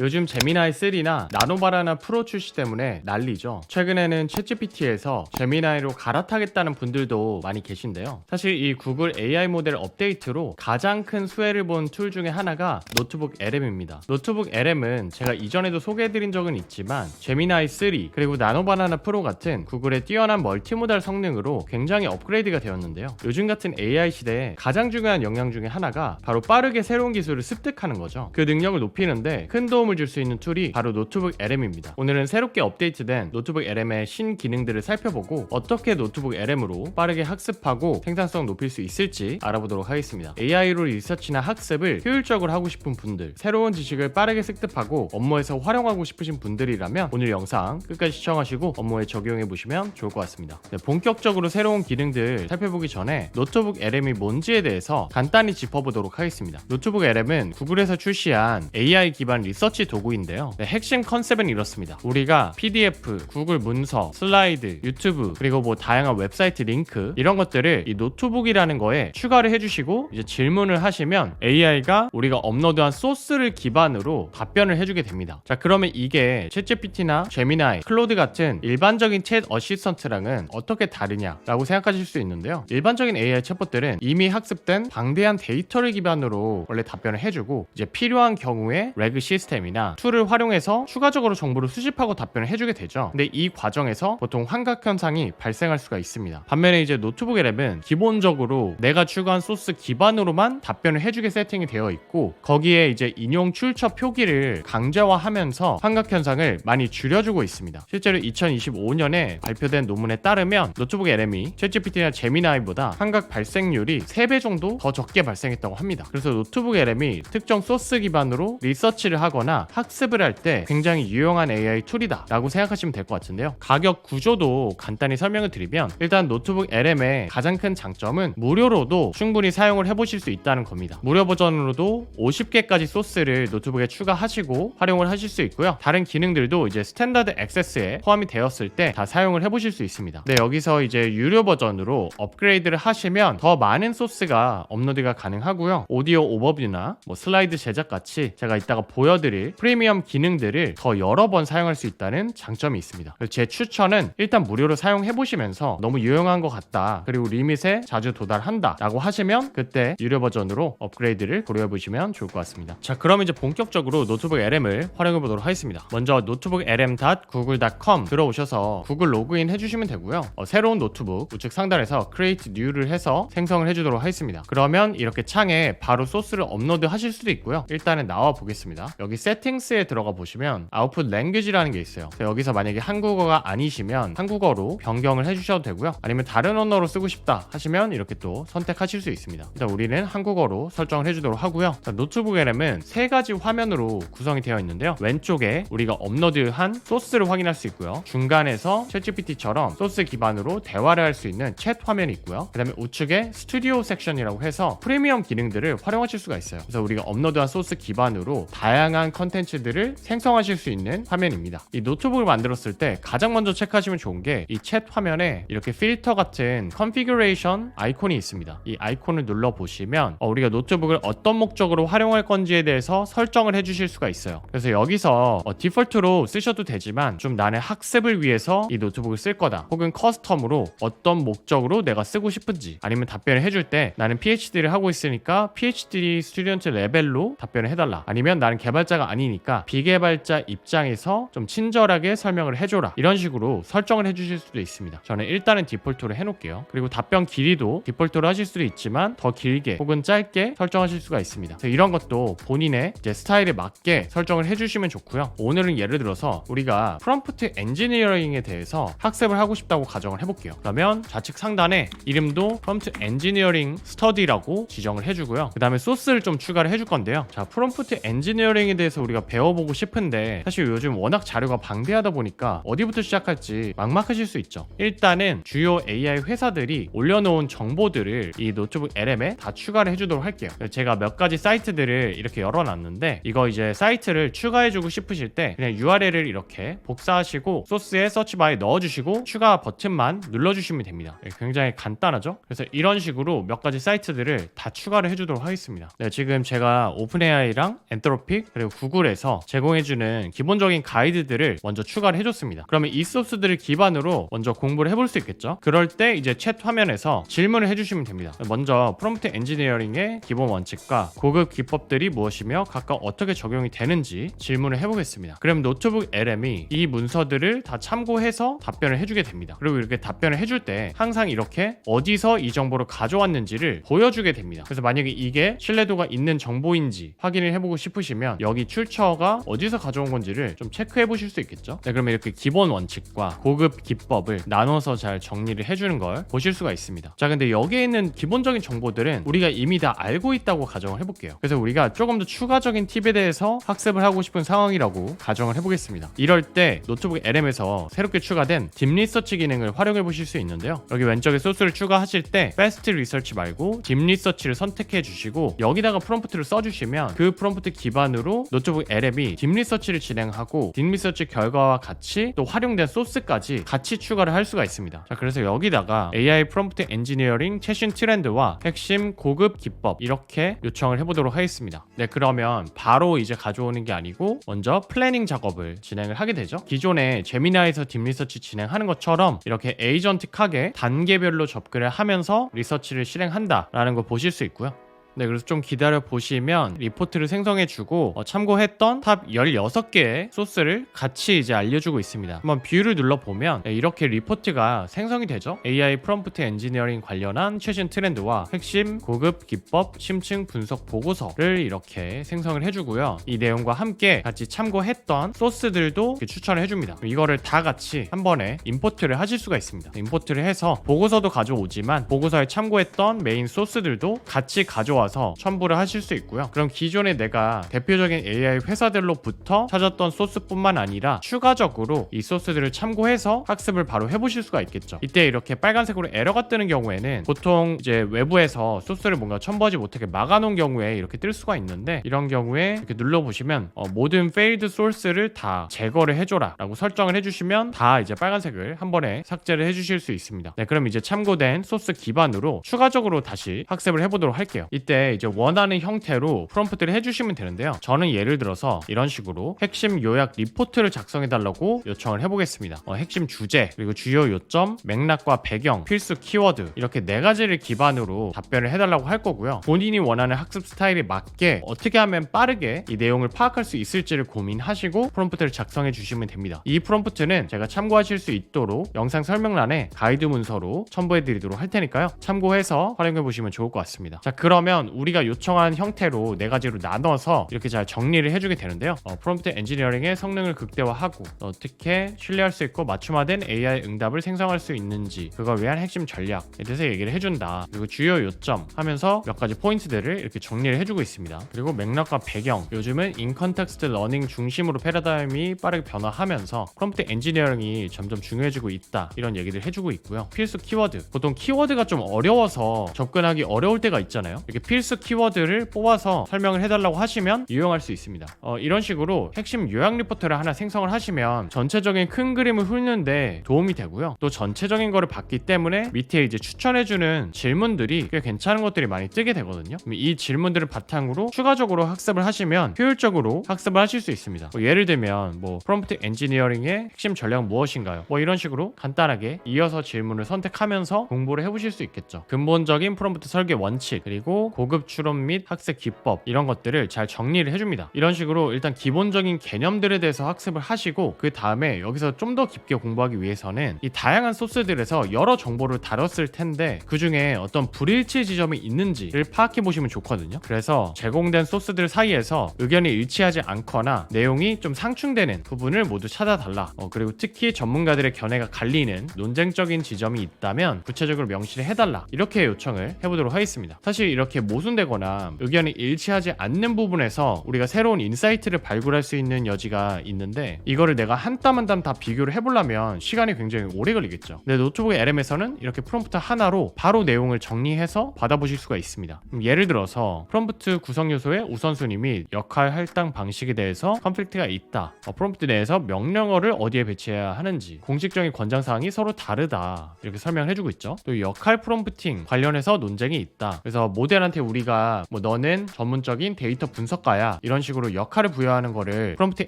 요즘 제미나이 3나 나노바나나 프로 출시 때문에 난리죠. 최근에는 챗GPT에서 제미나이로 갈아타겠다는 분들도 많이 계신데요. 사실 이 구글 AI 모델 업데이트로 가장 큰 수혜를 본 툴 중에 하나가 노트북 LM입니다. 노트북 LM은 제가 이전에도 소개해드린 적은 있지만 제미나이 3 그리고 나노바나나 프로 같은 구글의 뛰어난 멀티모달 성능으로 굉장히 업그레이드가 되었는데요. 요즘 같은 AI 시대에 가장 중요한 역량 중에 하나가 바로 빠르게 새로운 기술을 습득하는 거죠. 그 능력을 높이는데 큰 도움을 줄 수 있는 툴이 바로 노트북 LM입니다. 오늘은 새롭게 업데이트된 노트북 LM의 신기능들을 살펴보고 어떻게 노트북 LM으로 빠르게 학습하고 생산성 높일 수 있을지 알아보도록 하겠습니다. AI로 리서치나 학습을 효율적으로 하고 싶은 분들, 새로운 지식을 빠르게 습득하고 업무에서 활용하고 싶으신 분들이라면 오늘 영상 끝까지 시청하시고 업무에 적용해 보시면 좋을 것 같습니다. 본격적으로 새로운 기능들 살펴보기 전에 노트북 LM이 뭔지에 대해서 간단히 짚어보도록 하겠습니다. 노트북 LM은 구글에서 출시한 AI 기반 리서치 도구인데요. 핵심 컨셉은 이렇습니다. 우리가 PDF, 구글 문서, 슬라이드, 유튜브, 그리고 다양한 웹사이트 링크 이런 것들을 이 노트북이라는 거에 추가를 해주시고 이제 질문을 하시면 AI가 우리가 업로드한 소스를 기반으로 답변을 해주게 됩니다. 자, 그러면 이게 챗GPT나 제미나이, 클로드 같은 일반적인 챗 어시스턴트랑은 어떻게 다르냐라고 생각하실 수 있는데요. 일반적인 AI 챗봇들은 이미 학습된 방대한 데이터를 기반으로 원래 답변을 해주고 이제 필요한 경우에 레그 시스템이나 툴을 활용해서 추가적으로 정보를 수집하고 답변을 해주게 되죠. 근데 이 과정에서 보통 환각 현상이 발생할 수가 있습니다. 반면에 이제 노트북 LM은 기본적으로 내가 추가한 소스 기반으로만 답변을 해주게 세팅이 되어 있고 거기에 이제 인용 출처 표기를 강제화하면서 환각 현상을 많이 줄여주고 있습니다. 실제로 2025년에 발표된 논문에 따르면 노트북 LM이 챗GPT나 제미나이보다 환각 발생률이 3배 정도 더 적게 발생했다고 합니다. 그래서 노트북 LM이 특정 소스 기반으로 리서치를 하거나 학습을 할 때 굉장히 유용한 AI 툴이다 라고 생각하시면 될 것 같은데요. 가격 구조도 간단히 설명을 드리면 일단 노트북 LM의 가장 큰 장점은 무료로도 충분히 사용을 해보실 수 있다는 겁니다. 무료 버전으로도 50개까지 소스를 노트북에 추가하시고 활용을 하실 수 있고요. 다른 기능들도 이제 스탠다드 액세스에 포함이 되었을 때 다 사용을 해보실 수 있습니다. 네, 여기서 이제 유료 버전으로 업그레이드를 하시면 더 많은 소스가 업로드가 가능하고요. 오디오 오버뷰나 슬라이드 제작 같이 제가 이따가 보여드릴 프리미엄 기능들을 더 여러 번 사용할 수 있다는 장점이 있습니다. 제 추천은 일단 무료로 사용해보시면서 너무 유용한 것 같다, 그리고 리밋에 자주 도달한다 라고 하시면 그때 유료 버전으로 업그레이드를 고려해보시면 좋을 것 같습니다. 자, 그럼 이제 본격적으로 노트북 LM을 활용해보도록 하겠습니다. 먼저 노트북 lm.google.com 들어오셔서 구글 로그인 해주시면 되고요. 새로운 노트북 우측 상단에서 Create New를 해서 생성을 해주도록 하겠습니다. 그러면 이렇게 창에 바로 소스를 업로드 하실 수도 있고요. 일단은 나와 보겠습니다. 여기 세팅스에 들어가 보시면 아웃풋 랭귀지라는 게 있어요. 여기서 만약에 한국어가 아니시면 한국어로 변경을 해주셔도 되고요. 아니면 다른 언어로 쓰고 싶다 하시면 이렇게 또 선택하실 수 있습니다. 일단 우리는 한국어로 설정을 해주도록 하고요. 자, 노트북 LM은 3가지 화면으로 구성이 되어 있는데요. 왼쪽에 우리가 업로드한 소스를 확인할 수 있고요. 중간에서 챗GPT처럼 소스 기반으로 대화를 할 수 있는 챗 화면이 있고요. 그 다음에 우측에 스튜디오 섹션이라고 해서 프리미엄 기능들을 활용하실 수가 있어요. 그래서 우리가 업로드한 소스 기반으로 다양한 컨텐츠들을 생성하실 수 있는 화면입니다. 이 노트북을 만들었을 때 가장 먼저 체크하시면 좋은 게 이 챗 화면에 이렇게 필터 같은 컨피규레이션 아이콘이 있습니다. 이 아이콘을 눌러보시면 우리가 노트북을 어떤 목적으로 활용할 건지에 대해서 설정을 해주실 수가 있어요. 그래서 여기서 디폴트로 쓰셔도 되지만 좀 나는 학습을 위해서 이 노트북을 쓸 거다, 혹은 커스텀으로 어떤 목적으로 내가 쓰고 싶은지, 아니면 답변을 해줄 때 나는 PhD를 하고 있으니까 PhD 스튜던트 레벨로 답변을 해달라, 아니면 나는 개발자가 아니니까 비개발자 입장에서 좀 친절하게 설명을 해줘라, 이런 식으로 설정을 해주실 수도 있습니다. 저는 일단은 디폴트로 해놓을게요. 그리고 답변 길이도 디폴트로 하실 수도 있지만 더 길게 혹은 짧게 설정하실 수가 있습니다. 이런 것도 본인의 이제 스타일에 맞게 설정을 해주시면 좋고요. 오늘은 예를 들어서 우리가 프롬프트 엔지니어링에 대해서 학습을 하고 싶다고 가정을 해볼게요. 그러면 좌측 상단에 이름도 프롬프트 엔지니어링 스터디라고 지정을 해주고요. 그 다음에 소스를 좀 추가를 해줄 건데요. 자, 프롬프트 엔지니어링에 대해서 우리가 배워보고 싶은데 사실 요즘 워낙 자료가 방대하다 보니까 어디부터 시작할지 막막하실 수 있죠. 일단은 주요 AI 회사들이 올려놓은 정보들을 이 노트북 LM에 다 추가를 해주도록 할게요. 제가 몇 가지 사이트들을 이렇게 열어놨는데 이거 이제 사이트를 추가해주고 싶으실 때 그냥 URL을 이렇게 복사하시고 소스에 서치바에 넣어주시고 추가 버튼만 눌러주시면 됩니다. 굉장히 간단하죠? 그래서 이런 식으로 몇 가지 사이트들을 다 추가를 해주도록 하겠습니다. 네, 지금 제가 오픈AI랑 엔트로픽 그리고 구글에서 제공해주는 기본적인 가이드들을 먼저 추가를 해줬습니다. 그러면 이 소스들을 기반으로 먼저 공부를 해볼 수 있겠죠. 그럴 때 이제 챗 화면에서 질문을 해주시면 됩니다. 먼저 프롬프트 엔지니어링의 기본 원칙과 고급 기법들이 무엇이며 각각 어떻게 적용이 되는지 질문을 해보겠습니다. 그럼 노트북 LM이 이 문서들을 다 참고해서 답변을 해주게 됩니다. 그리고 이렇게 답변을 해줄 때 항상 이렇게 어디서 이 정보를 가져왔는지를 보여주게 됩니다. 그래서 만약에 이게 신뢰도가 있는 정보인지 확인을 해보고 싶으시면 여기 출처가 어디서 가져온 건지를 좀 체크해 보실 수 있겠죠. 네, 그러면 이렇게 기본 원칙과 고급 기법을 나눠서 잘 정리를 해주는 걸 보실 수가 있습니다. 자, 근데 여기에 있는 기본적인 정보들은 우리가 이미 다 알고 있다고 가정을 해볼게요. 그래서 우리가 조금 더 추가적인 팁에 대해서 학습을 하고 싶은 상황이라고 가정을 해보겠습니다. 이럴 때 노트북 LM에서 새롭게 추가된 딥 리서치 기능을 활용해 보실 수 있는데요. 여기 왼쪽에 소스를 추가하실 때 패스트 리서치 말고 딥 리서치를 선택해 주시고 여기다가 프롬프트를 써주시면 그 프롬프트 기반으로 노트북 LM이 딥 리서치를 진행하고 딥 리서치 결과와 같이 또 활용된 소스까지 같이 추가를 할 수가 있습니다. 자, 그래서 여기다가 AI 프롬프트 엔지니어링 최신 트렌드와 핵심 고급 기법 이렇게 요청을 해보도록 하겠습니다. 네, 그러면 바로 이제 가져오는 게 아니고 먼저 플래닝 작업을 진행을 하게 되죠. 기존에 제미나이에서 딥 리서치 진행하는 것처럼 이렇게 에이전틱하게 단계별로 접근을 하면서 리서치를 실행한다라는 거 보실 수 있고요. 네, 그래서 좀 기다려 보시면 리포트를 생성해주고 참고했던 탑 16개의 소스를 같이 이제 알려주고 있습니다. 한번 뷰를 눌러보면 이렇게 리포트가 생성이 되죠. AI 프롬프트 엔지니어링 관련한 최신 트렌드와 핵심 고급 기법 심층 분석 보고서를 이렇게 생성을 해주고요. 이 내용과 함께 같이 참고했던 소스들도 추천을 해줍니다. 이거를 다 같이 한 번에 임포트를 하실 수가 있습니다. 임포트를 해서 보고서도 가져오지만 보고서에 참고했던 메인 소스들도 같이 가져와서 첨부를 하실 수 있고요. 그럼 기존에 내가 대표적인 AI 회사들로부터 찾았던 소스뿐만 아니라 추가적으로 이 소스들을 참고해서 학습을 바로 해보실 수가 있겠죠. 이때 이렇게 빨간색으로 에러가 뜨는 경우에는 보통 이제 외부에서 소스를 뭔가 첨부하지 못하게 막아놓은 경우에 이렇게 뜰 수가 있는데 이런 경우에 이렇게 눌러보시면 모든 failed source를 다 제거를 해줘라 라고 설정을 해주시면 다 이제 빨간색을 한 번에 삭제를 해주실 수 있습니다. 네, 그럼 이제 참고된 소스 기반으로 추가적으로 다시 학습을 해보도록 할게요. 이때 이제 원하는 형태로 프롬프트를 해주시면 되는데요. 저는 예를 들어서 이런 식으로 핵심 요약 리포트를 작성해달라고 요청을 해보겠습니다. 핵심 주제, 그리고 주요 요점, 맥락과 배경, 필수 키워드 이렇게 4가지를 기반으로 답변을 해달라고 할 거고요. 본인이 원하는 학습 스타일에 맞게 어떻게 하면 빠르게 이 내용을 파악할 수 있을지를 고민하시고 프롬프트를 작성해 주시면 됩니다. 이 프롬프트는 제가 참고하실 수 있도록 영상 설명란에 가이드 문서로 첨부해 드리도록 할 테니까요. 참고해서 활용해 보시면 좋을 것 같습니다. 자, 그러면 우리가 요청한 형태로 4가지로 나눠서 이렇게 잘 정리를 해주게 되는데요. 프롬프트 엔지니어링의 성능을 극대화하고 어떻게 신뢰할 수 있고 맞춤화된 AI 응답을 생성할 수 있는지 그걸 위한 핵심 전략에 대해서 얘기를 해준다. 그리고 주요 요점 하면서 몇 가지 포인트들을 이렇게 정리를 해주고 있습니다. 그리고 맥락과 배경, 요즘은 인컨텍스트 러닝 중심으로 패러다임이 빠르게 변화하면서 프롬프트 엔지니어링이 점점 중요해지고 있다. 이런 얘기를 해주고 있고요. 필수 키워드, 보통 키워드가 좀 어려워서 접근하기 어려울 때가 있잖아요. 이렇게 필수 키워드를 뽑아서 설명을 해달라고 하시면 이용할 수 있습니다. 이런 식으로 핵심 요약 리포트를 하나 생성을 하시면 전체적인 큰 그림을 훑는데 도움이 되고요. 또 전체적인 거를 봤기 때문에 밑에 이제 추천해주는 질문들이 꽤 괜찮은 것들이 많이 뜨게 되거든요. 이 질문들을 바탕으로 추가적으로 학습을 하시면 효율적으로 학습을 하실 수 있습니다. 예를 들면 프롬프트 엔지니어링의 핵심 전략은 무엇인가요? 이런 식으로 간단하게 이어서 질문을 선택하면서 공부를 해보실 수 있겠죠. 근본적인 프롬프트 설계 원칙, 그리고 고급 추론 및 학습 기법 이런 것들을 잘 정리를 해줍니다. 이런 식으로 일단 기본적인 개념들에 대해서 학습을 하시고 그 다음에 여기서 좀 더 깊게 공부하기 위해서는 이 다양한 소스들에서 여러 정보를 다뤘을 텐데 그 중에 어떤 불일치 지점이 있는지를 파악해 보시면 좋거든요. 그래서 제공된 소스들 사이에서 의견이 일치하지 않거나 내용이 좀 상충되는 부분을 모두 찾아달라. 그리고 특히 전문가들의 견해가 갈리는 논쟁적인 지점이 있다면 구체적으로 명시를 해달라. 이렇게 요청을 해보도록 하겠습니다. 사실 이렇게 모순되거나 의견이 일치하지 않는 부분에서 우리가 새로운 인사이트를 발굴할 수 있는 여지가 있는데 이거를 내가 한 땀 한 땀 다 비교를 해보려면 시간이 굉장히 오래 걸리겠죠. 근데 노트북 LM에서는 이렇게 프롬프트 하나로 바로 내용을 정리해서 받아보실 수가 있습니다. 예를 들어서 프롬프트 구성 요소의 우선순위 및 역할 할당 방식에 대해서 컨플릭트가 있다. 프롬프트 내에서 명령어를 어디에 배치해야 하는지 공식적인 권장사항이 서로 다르다. 이렇게 설명을 해주고 있죠. 또 역할 프롬프팅 관련해서 논쟁이 있다. 그래서 모델한테 정보한테 우리가 뭐 너는 전문적인 데이터 분석가야 이런 식으로 역할을 부여하는 거를 프롬프트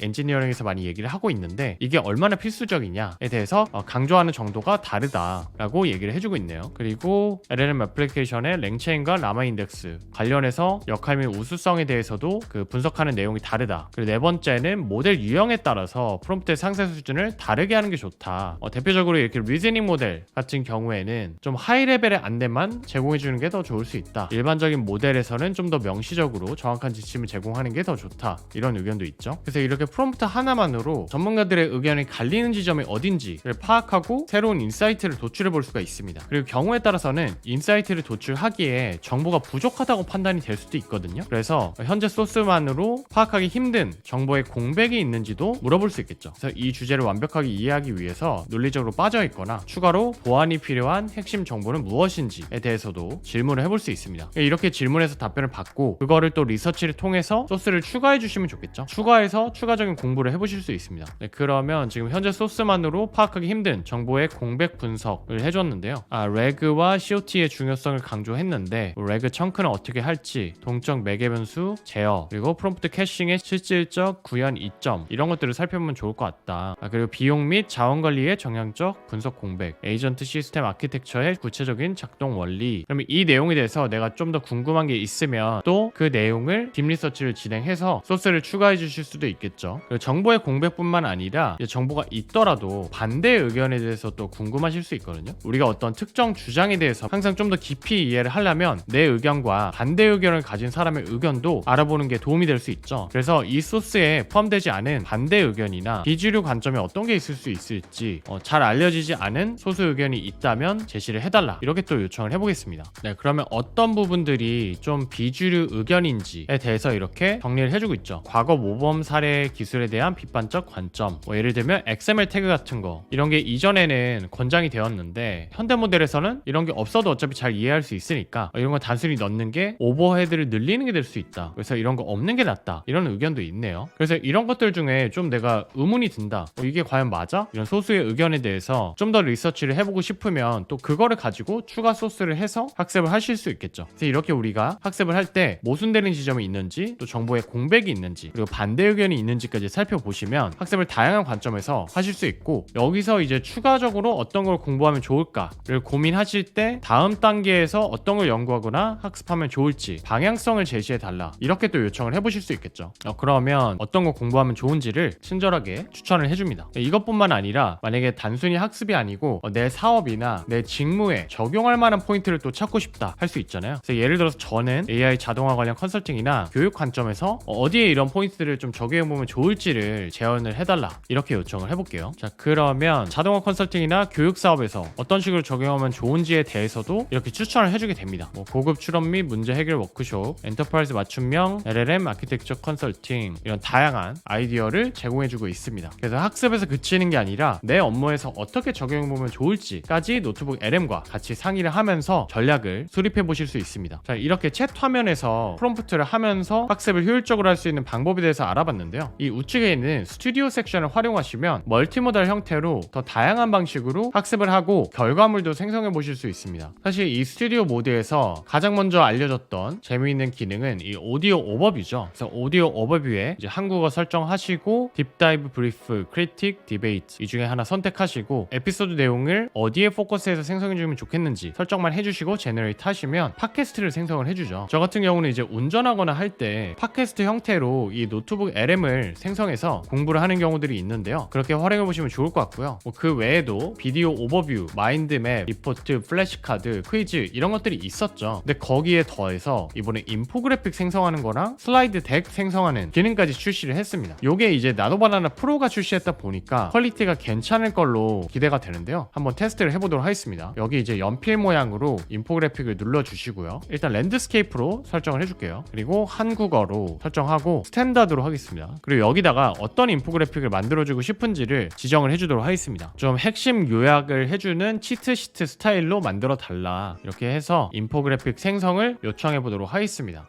엔지니어링에서 많이 얘기를 하고 있는데 이게 얼마나 필수적이냐에 대해서 강조하는 정도가 다르다라고 얘기를 해주고 있네요. 그리고 LLM 애플리케이션의 랭체인과 라마 인덱스 관련해서 역할 및 우수성에 대해서도 그 분석하는 내용이 다르다. 그리고 네 번째는 모델 유형에 따라서 프롬프트의 상세 수준을 다르게 하는 게 좋다. 대표적으로 이렇게 리즈닝 모델 같은 경우에는 좀 하이 레벨의 안내만 제공해 주는 게 더 좋을 수 있다. 일반적인 모델에서는 좀 더 명시적으로 정확한 지침을 제공하는 게 더 좋다. 이런 의견도 있죠. 그래서 이렇게 프롬프트 하나만으로 전문가들의 의견이 갈리는 지점이 어딘지를 파악하고 새로운 인사이트를 도출해 볼 수가 있습니다. 그리고 경우에 따라서는 인사이트를 도출하기에 정보가 부족하다고 판단이 될 수도 있거든요. 그래서 현재 소스만으로 파악하기 힘든 정보의 공백이 있는지도 물어볼 수 있겠죠. 그래서 이 주제를 완벽하게 이해하기 위해서 논리적으로 빠져 있거나 추가로 보완이 필요한 핵심 정보는 무엇인지에 대해서도 질문을 해볼 수 있습니다. 이렇게 질문해서 답변을 받고 그거를 또 리서치를 통해서 소스를 추가해 주시면 좋겠죠. 추가해서 추가적인 공부를 해보실 수 있습니다. 그러면 지금 현재 소스만으로 파악하기 힘든 정보의 공백 분석을 해줬는데요. 레그와 COT의 중요성을 강조했는데 레그 청크는 어떻게 할지, 동적 매개 변수 제어, 그리고 프롬프트 캐싱의 실질적 구현 이점 이런 것들을 살펴보면 좋을 것 같다. 그리고 비용 및 자원 관리의 정량적 분석 공백, 에이전트 시스템 아키텍처의 구체적인 작동 원리. 그러면 이 내용에 대해서 내가 좀 더 궁금한 게 있으면 또 그 내용을 딥 리서치를 진행해서 소스를 추가해 주실 수도 있겠죠. 그리고 정보의 공백뿐만 아니라 정보가 있더라도 반대 의견에 대해서 또 궁금하실 수 있거든요. 우리가 어떤 특정 주장에 대해서 항상 좀 더 깊이 이해를 하려면 내 의견과 반대 의견을 가진 사람의 의견도 알아보는 게 도움이 될 수 있죠. 그래서 이 소스에 포함되지 않은 반대 의견이나 비주류 관점이 어떤 게 있을 수 있을지 잘 알려지지 않은 소수 의견이 있다면 제시를 해달라. 이렇게 또 요청을 해보겠습니다. 네, 그러면 어떤 부분들이 좀 비주류 의견인지에 대해서 이렇게 정리를 해주고 있죠. 과거 모범 사례 기술에 대한 비판적 관점. 예를 들면 XML 태그 같은 거 이런 게 이전에는 권장이 되었는데 현대 모델에서는 이런 게 없어도 어차피 잘 이해할 수 있으니까 이런 거 단순히 넣는 게 오버헤드를 늘리는 게 될 수 있다. 그래서 이런 거 없는 게 낫다. 이런 의견도 있네요. 그래서 이런 것들 중에 좀 내가 의문이 든다. 이게 과연 맞아? 이런 소수의 의견에 대해서 좀 더 리서치를 해보고 싶으면 또 그거를 가지고 추가 소스를 해서 학습을 하실 수 있겠죠. 그래서 이렇게 우리가 학습을 할 때 모순되는 지점이 있는지 또 정보에 공백이 있는지 그리고 반대 의견이 있는지까지 살펴보시면 학습을 다양한 관점에서 하실 수 있고 여기서 이제 추가적으로 어떤 걸 공부하면 좋을까를 고민하실 때 다음 단계에서 어떤 걸 연구하거나 학습하면 좋을지 방향성을 제시해 달라 이렇게 또 요청을 해보실 수 있겠죠. 그러면 어떤 거 공부하면 좋은지를 친절하게 추천을 해줍니다. 이것뿐만 아니라 만약에 단순히 학습이 아니고 내 사업이나 내 직무에 적용할 만한 포인트를 또 찾고 싶다 할 수 있잖아요. 그래서 예를 들어서 저는 AI 자동화 관련 컨설팅이나 교육 관점에서 어디에 이런 포인트들을 좀 적용해보면 좋을지를 제안을 해달라 이렇게 요청을 해볼게요. 자, 그러면 자동화 컨설팅이나 교육 사업에서 어떤 식으로 적용하면 좋은지에 대해서도 이렇게 추천을 해주게 됩니다. 고급 출업 및 문제 해결 워크숍, 엔터프라이즈 맞춤형 LLM 아키텍처 컨설팅 이런 다양한 아이디어를 제공해주고 있습니다. 그래서 학습에서 그치는 게 아니라 내 업무에서 어떻게 적용해보면 좋을지까지 노트북 LM과 같이 상의를 하면서 전략을 수립해 보실 수 있습니다. 자, 이렇게 챗 화면에서 프롬프트를 하면서 학습을 효율적으로 할 수 있는 방법에 대해서 알아봤는데요. 이 우측에 있는 스튜디오 섹션을 활용하시면 멀티모달 형태로 더 다양한 방식으로 학습을 하고 결과물도 생성해 보실 수 있습니다. 사실 이 스튜디오 모드에서 가장 먼저 알려졌던 재미있는 기능은 이 오디오 오버뷰죠. 그래서 오디오 오버뷰에 이제 한국어 설정하시고 딥다이브 브리프, 크리틱, 디베이트 이 중에 하나 선택하시고 에피소드 내용을 어디에 포커스해서 생성해 주면 좋겠는지 설정만 해주시고 제너레이트 하시면 팟캐스트를 생성을 해주죠. 저 같은 경우는 이제 운전하거나 할 때 팟캐스트 형태로 이 노트북 LM을 생성해서 공부를 하는 경우들이 있는데요. 그렇게 활용해 보시면 좋을 것 같고요. 그 외에도 비디오 오버뷰, 마인드맵, 리포트, 플래시카드, 퀴즈 이런 것들이 있었죠. 근데 거기에 더해서 이번에 인포그래픽 생성하는 거랑 슬라이드 덱 생성하는 기능까지 출시를 했습니다. 요게 이제 나노바나나 프로가 출시했다 보니까 퀄리티가 괜찮을 걸로 기대가 되는데요. 한번 테스트를 해보도록 하겠습니다. 여기 이제 연필 모양으로 인포그래픽을 눌러주시고요. 일단 랜드스케이프로 설정을 해줄게요. 그리고 한국어로 설정하고 스탠다드로 하겠습니다. 그리고 여기다가 어떤 인포그래픽을 만들어주고 싶은지를 지정을 해주도록 하겠습니다. 좀 핵심 요약을 해주는 치트시트 스타일로 만들어 달라 이렇게 해서 인포그래픽 생성을 요청해 보도록 하겠습니다.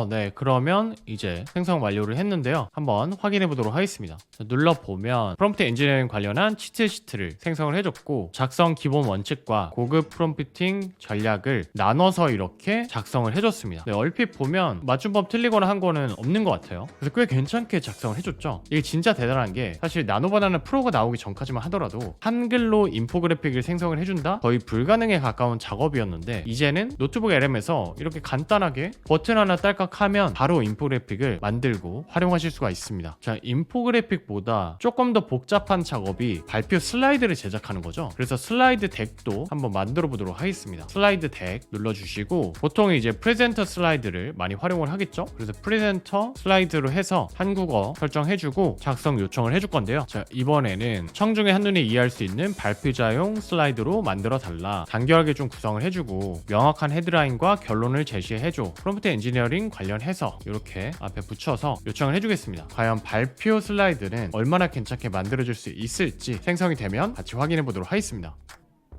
네. 그러면 이제 생성 완료를 했는데요. 한번 확인해 보도록 하겠습니다. 자, 눌러보면 프롬프트 엔지니어링 관련한 치트시트를 생성을 해줬고, 작성 기본 원칙과 고급 프롬프팅 전략을 나눠서 이렇게 작성을 해줬습니다. 네, 얼핏 보면 맞춤법 틀리거나 한 거는 없는 것 같아요. 그래서 꽤 괜찮게 작성을 해줬죠. 이게 진짜 대단한 게, 사실 나노바나나 프로가 나오기 전까지만 하더라도 한글로 인포그래픽을 생성을 해준다? 거의 불가능에 가까운 작업이었는데, 이제는 노트북 LM에서 이렇게 간단하게 버튼 하나 딸깍 하면 바로 인포그래픽을 만들고 활용하실 수가 있습니다. 자, 인포그래픽보다 조금 더 복잡한 작업이 발표 슬라이드를 제작하는 거죠. 그래서 슬라이드 덱도 한번 만들어 보도록 하겠습니다. 슬라이드 덱 눌러주시고, 보통 이제 프레젠터 슬라이드를 많이 활용을 하겠죠. 그래서 프레젠터 슬라이드로 해서 한국어 설정해주고 작성 요청을 해줄 건데요. 자, 이번에는 청중의 한눈에 이해할 수 있는 발표자용 슬라이드로 만들어 달라, 간결하게 좀 구성을 해주고 명확한 헤드라인과 결론을 제시해줘, 프롬프트 엔지니어링 관련해서 이렇게 앞에 붙여서 요청을 해주겠습니다. 과연 발표 슬라이드는 얼마나 괜찮게 만들어질 수 있을지 생성이 되면 같이 확인해 보도록 하겠습니다.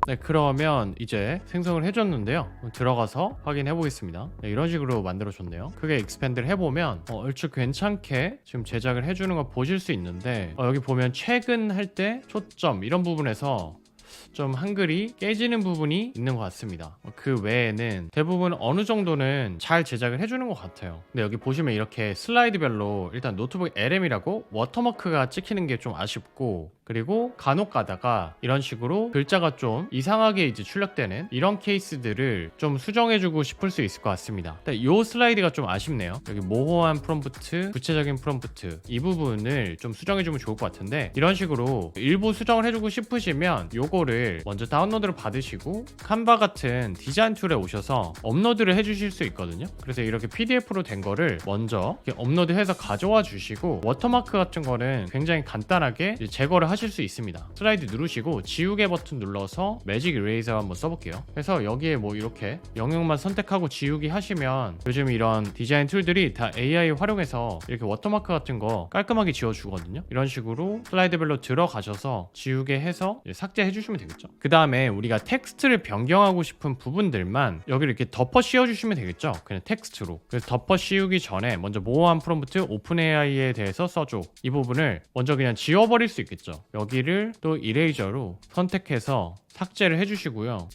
네, 그러면 이제 생성을 해줬는데요. 들어가서 확인해 보겠습니다. 네, 이런 식으로 만들어줬네요. 크게 익스펜드를 해보면 얼추 괜찮게 지금 제작을 해주는 거 보실 수 있는데, 여기 보면 최근 할 때 초점 이런 부분에서 좀 한글이 깨지는 부분이 있는 것 같습니다. 그 외에는 대부분 어느 정도는 잘 제작을 해주는 것 같아요. 근데 여기 보시면 이렇게 슬라이드별로 일단 노트북 LM이라고 워터마크가 찍히는 게 좀 아쉽고, 그리고 간혹 가다가 이런 식으로 글자가 좀 이상하게 이제 출력되는 이런 케이스들을 좀 수정해주고 싶을 수 있을 것 같습니다. 이 슬라이드가 좀 아쉽네요. 여기 모호한 프롬프트, 구체적인 프롬프트 이 부분을 좀 수정해주면 좋을 것 같은데, 이런 식으로 일부 수정을 해주고 싶으시면 요거를 먼저 다운로드를 받으시고 칸바 같은 디자인 툴에 오셔서 업로드를 해주실 수 있거든요. 그래서 이렇게 PDF로 된 거를 먼저 이렇게 업로드해서 가져와 주시고, 워터마크 같은 거는 굉장히 간단하게 제거를 하실 수 있습니다. 슬라이드 누르시고 지우개 버튼 눌러서 매직 이레이저 한번 써볼게요. 그래서 여기에 뭐 이렇게 영역만 선택하고 지우기 하시면 요즘 이런 디자인 툴들이 다 AI 활용해서 이렇게 워터마크 같은 거 깔끔하게 지워주거든요. 이런 식으로 슬라이드별로 들어가셔서 지우개 해서 삭제해 주시면 되겠죠. 그 다음에 우리가 텍스트를 변경하고 싶은 부분들만 여기를 이렇게 덮어 씌워주시면 되겠죠. 그냥 텍스트로. 그래서 덮어 씌우기 전에 먼저 모호한 프롬프트 오픈 AI에 대해서 써줘, 이 부분을 먼저 그냥 지워버릴 수 있겠죠. 여기를 또 이레이저로 선택해서 삭제를 해주시고요.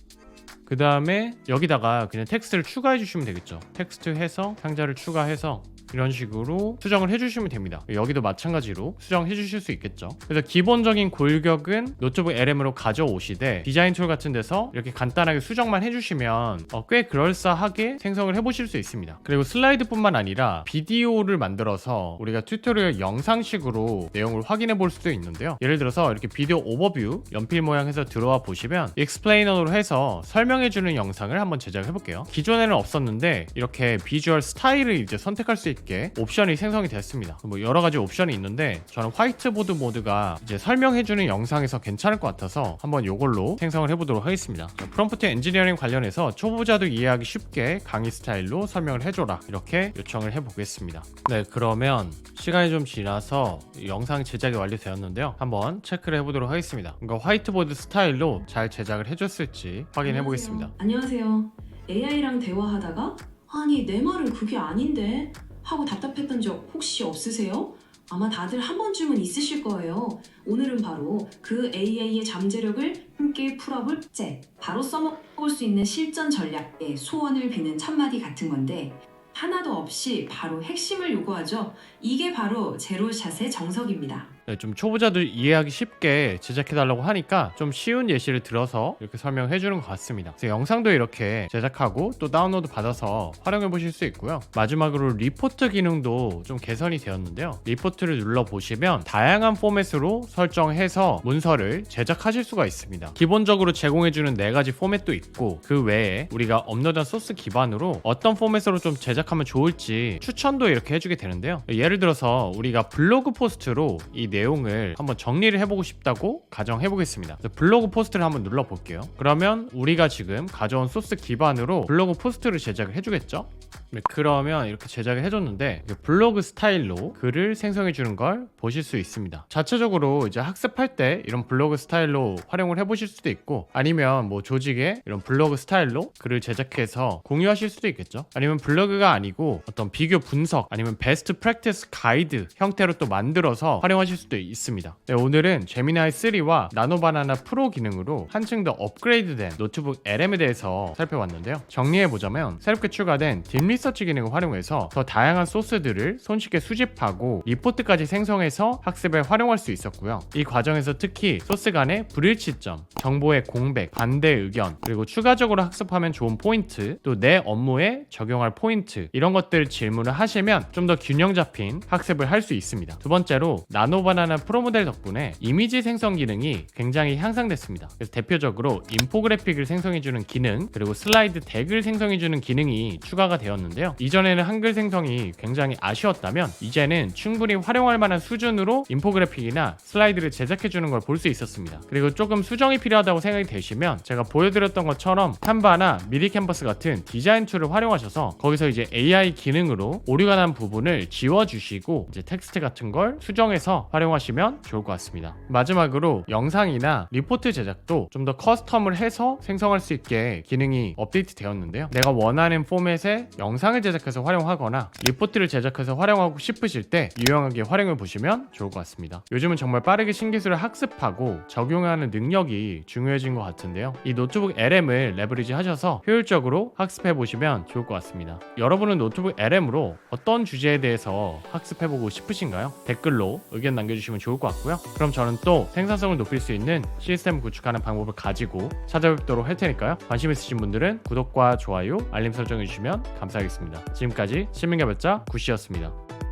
그 다음에 여기다가 그냥 텍스트를 추가해 주시면 되겠죠. 텍스트 해서 상자를 추가해서 이런 식으로 수정을 해주시면 됩니다. 여기도 마찬가지로 수정해 주실 수 있겠죠. 그래서 기본적인 골격은 노트북 LM으로 가져오시되 디자인 툴 같은 데서 이렇게 간단하게 수정만 해주시면 꽤 그럴싸하게 생성을 해보실 수 있습니다. 그리고 슬라이드뿐만 아니라 비디오를 만들어서 우리가 튜토리얼 영상식으로 내용을 확인해 볼 수도 있는데요. 예를 들어서 이렇게 비디오 오버뷰 연필 모양해서 들어와 보시면 익스플레이너로 해서 설명해주는 영상을 한번 제작해 볼게요. 기존에는 없었는데 이렇게 비주얼 스타일을 이제 선택할 수 있게 옵션이 생성이 됐습니다. 뭐 여러 가지 옵션이 있는데 저는 화이트보드 모드가 이제 설명해주는 영상에서 괜찮을 것 같아서 한번 이걸로 생성을 해보도록 하겠습니다. 프롬프트 엔지니어링 관련해서 초보자도 이해하기 쉽게 강의 스타일로 설명을 해줘라, 이렇게 요청을 해보겠습니다. 네, 그러면 시간이 좀 지나서 영상 제작이 완료되었는데요. 한번 체크를 해보도록 하겠습니다. 그러니까 화이트보드 스타일로 잘 제작을 해줬을지 확인해 보겠습니다. 안녕하세요. AI랑 대화하다가 아니 내 말은 그게 아닌데 하고 답답했던 적 혹시 없으세요? 아마 다들 한 번쯤은 있으실 거예요. 오늘은 바로 그 AI의 잠재력을 함께 풀어볼 책, 바로 써먹을 수 있는 실전 전략의 소원을 비는 첫마디 같은 건데, 하나도 없이 바로 핵심을 요구하죠. 이게 바로 제로샷의 정석입니다. 네, 좀 초보자들 이해하기 쉽게 제작해달라고 하니까 좀 쉬운 예시를 들어서 이렇게 설명해 주는 것 같습니다. 그래서 영상도 이렇게 제작하고 또 다운로드 받아서 활용해 보실 수 있고요. 마지막으로 리포트 기능도 좀 개선이 되었는데요. 리포트를 눌러보시면 다양한 포맷으로 설정해서 문서를 제작하실 수가 있습니다. 기본적으로 제공해주는 4가지 포맷도 있고, 그 외에 우리가 업로드한 소스 기반으로 어떤 포맷으로 좀 제작하면 좋을지 추천도 이렇게 해주게 되는데요. 예를 들어서 우리가 블로그 포스트로 이 내용을 한번 정리를 해보고 싶다고 가정해보겠습니다. 블로그 포스트를 한번 눌러볼게요. 그러면 우리가 지금 가져온 소스 기반으로 블로그 포스트를 제작을 해주겠죠? 네, 그러면 이렇게 제작을 해줬는데 블로그 스타일로 글을 생성해 주는 걸 보실 수 있습니다. 자체적으로 이제 학습할 때 이런 블로그 스타일로 활용을 해보실 수도 있고, 아니면 뭐 조직에 이런 블로그 스타일로 글을 제작해서 공유하실 수도 있겠죠. 아니면 블로그가 아니고 어떤 비교 분석 아니면 베스트 프랙티스 가이드 형태로 또 만들어서 활용하실 수도 있습니다. 네, 오늘은 제미나이 3와 나노바나나 프로 기능으로 한층 더 업그레이드된 노트북 LM에 대해서 살펴봤는데요. 정리해보자면 새롭게 추가된 딥 리서치 기능을 활용해서 더 다양한 소스들을 손쉽게 수집하고 리포트까지 생성해서 학습에 활용할 수 있었고요. 이 과정에서 특히 소스 간의 불일치점, 정보의 공백, 반대 의견, 그리고 추가적으로 학습하면 좋은 포인트, 또 내 업무에 적용할 포인트, 이런 것들 질문을 하시면 좀 더 균형 잡힌 학습을 할 수 있습니다. 두 번째로 나노바나나 프로 모델 덕분에 이미지 생성 기능이 굉장히 향상됐습니다. 그래서 대표적으로 인포그래픽을 생성해주는 기능, 그리고 슬라이드 덱을 생성해주는 기능이 추가가 되었는데요. 이전에는 한글 생성이 굉장히 아쉬웠다면 이제는 충분히 활용할 만한 수준으로 인포그래픽이나 슬라이드를 제작해주는 걸 볼 수 있었습니다. 그리고 조금 수정이 필요하다고 생각이 되시면 제가 보여드렸던 것처럼 캔바나 미디 캔버스 같은 디자인 툴을 활용하셔서 거기서 이제 AI 기능으로 오류가 난 부분을 지워주시고 이제 텍스트 같은 걸 수정해서 활용하시면 좋을 것 같습니다. 마지막으로 영상이나 리포트 제작도 좀 더 커스텀을 해서 생성할 수 있게 기능이 업데이트 되었는데요. 내가 원하는 포맷의 영상을 제작해서 활용하거나 리포트를 제작해서 활용하고 싶으실 때 유용하게 활용해 보시면 좋을 것 같습니다. 요즘은 정말 빠르게 신기술을 학습하고 적용하는 능력이 중요해진 것 같은데요. 이 노트북 LM을 레버리지 하셔서 효율적으로 학습해 보시면 좋을 것 같습니다. 여러분은 노트북 LM으로 어떤 주제에 대해서 학습해 보고 싶으신가요? 댓글로 의견 남겨주시면 좋을 것 같고요. 그럼 저는 또 생산성을 높일 수 있는 시스템을 구축하는 방법을 가지고 찾아뵙도록 할 테니까요. 관심 있으신 분들은 구독과 좋아요, 알림 설정해 주시면 감사하겠습니다. 지금까지 시민개발자 구씨였습니다.